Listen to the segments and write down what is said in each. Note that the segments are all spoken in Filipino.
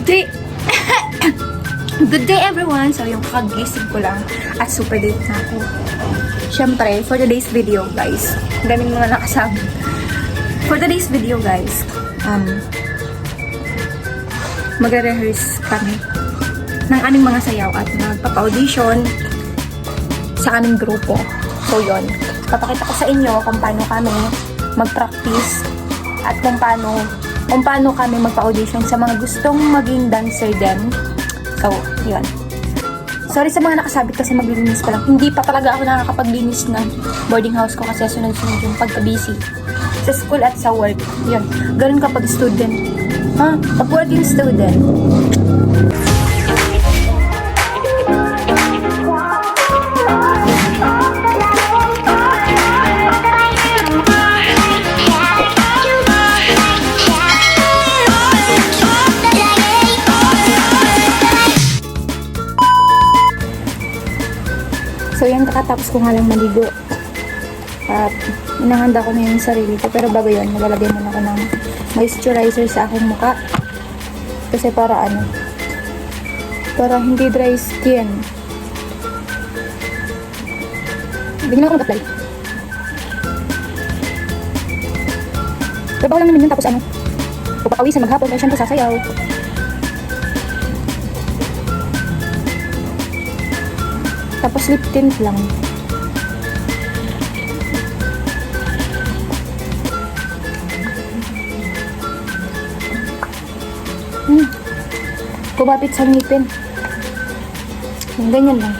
day! Good day everyone! So yung kakagising ko lang at super late na ako. Siyempre, for today's video guys, daming mga nakasama. For today's video guys, magre-rehearse kami ng aming mga sayaw at magpapa-audition sa aming grupo. So yun, papakita ko sa inyo kung paano kami mag-practice at kung paano kami magpa-audition sa mga gustong maging dancer din. So, yun. Sorry sa mga nakasabit kasi maglilinis pa lang. Hindi pa talaga ako nakakapaglinis ng boarding house ko kasi sunod-sunod yung pagka-busy. Sa school at sa work. Yun. Ganun kapag student. Pag working student. So yan, kakatapos ko nga lang maligo. At inahanda ko na yung sarili ko. Pero bago yun, maglalagay muna ako ng moisturizer sa aking mukha. Kasi para hindi dry skin. Bigyan ako mag-apply. Trabaho lang naman yun, tapos pupapawisan maghapon, ay syempre sasayaw. Tapos lip tint lang. Kumapit sa ngipin. Ganyan lang.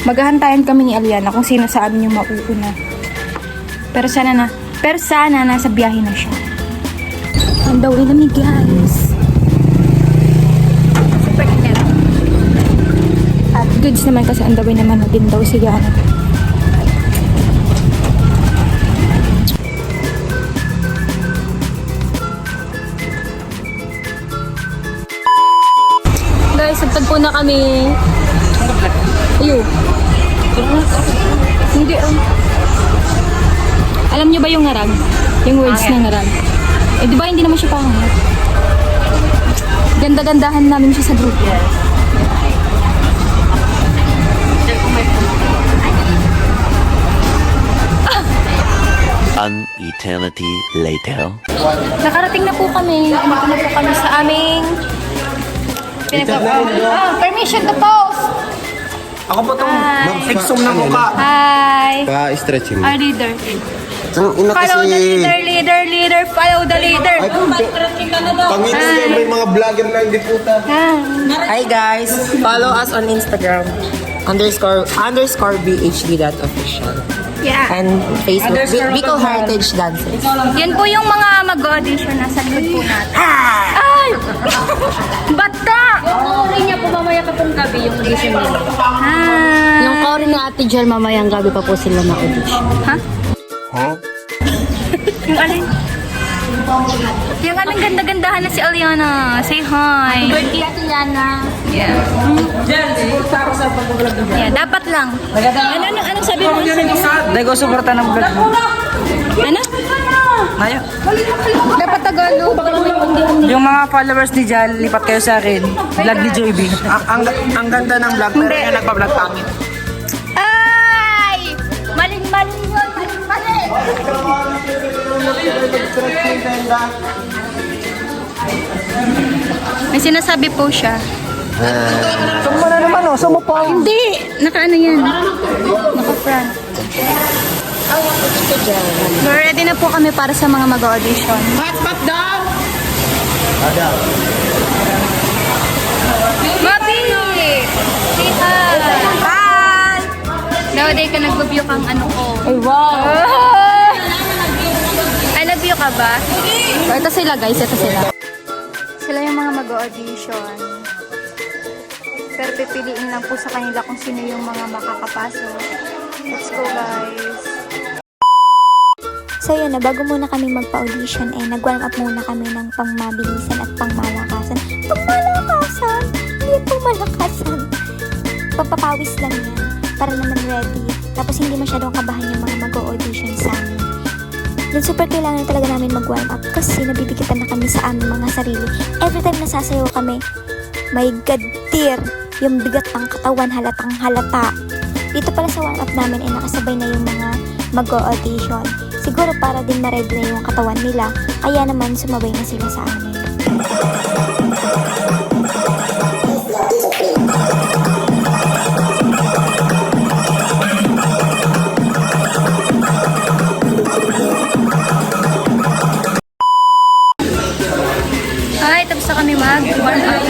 Maghahantayan kami ni Aliana kung sino sa amin yung mauuna. Pero sana nasa biyahe na siya. On the way na mi guys. Super init. At goods naman kasi on the way naman din daw si Yana. Guys, nagtagpo na kami. Ayun. Hindi. Alam niyo ba yung ngarag? Yung words ng ngarag? Eh, di ba hindi naman siya pangat? Ganda-gandahan namin siya sa grupo. An eternity later. Nakarating na po kami. Nandito na po kami sa aming permission to post. Ako po itong mag-exum ng mukha. Hi. Pa-stretching. Our leader. Ina Follow the kasi... leader. Follow the leader. Panginoon, may mga vlogger na hindi puta. Hi guys, follow us on Instagram _BHD.official Yeah. and Facebook Bicol Heritage Dances. Yan po yung mga mag-audition na sa likod po natin. Ay! Bata! Yung ori niya po mamaya kapag gabi yung audition nila. Yung core ni Ate Jel, mamayang gabi pa po sila na audition. Ha? Yung alin? Yung alin ganda-gandahan na si Aliana. Say hi. Birthday Ate Yana. Yeah. Yeah, dapat lang. Anong sabi mo? Dahil ko suporta ng vlog mo. Ano? Maya. Dapat Tagalog. Yung mga followers ni Jal, lipat kayo sa akin. Vlog ni JB. Ang ganda ng vlog, pero yung nagpa-vlog pangit. Ay! Maling-maling yun. Maling-maling. May sinasabi po siya. Sumpa na naman oh, sumpa. Hindi! Naka-ano yan? Naka-front. Ready na po kami para sa mga mag-audition. Hotspot daw! Mabi! Say hi! Hi! Nowadays ka nag-view kang ano ko. Ay wow. I love you ka ba? Ito sila guys, ito sila. Sila yung mga mag-audition. Pero pipiliin lang po sa kanila kung sino yung mga makakapasok. Let's go guys! So yun na, bago muna kami magpa-audition, nag-warm up muna kami ng pangmabilisan at pangmalakasan. Pangmalakasan? Hindi pangmalakasan. Pagpapawis lang yan, para naman ready. Tapos hindi masyadong kabahan yung mga mag-audition sa amin. Then super kailangan talaga namin mag-warm up kasi nabibigitan na kami sa aming mga sarili. Every time nasasayaw kami, my God dear, yung bigat ng katawan halatang halata. Dito pala sa warm up namin ay nakasabay na yung mga mag-audition. Siguro para din ma-ready na yung katawan nila, kaya naman sumabay na sila sa amin. Hi, tapos na kami mag-warm up.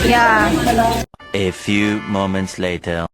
Yeah. A few moments later.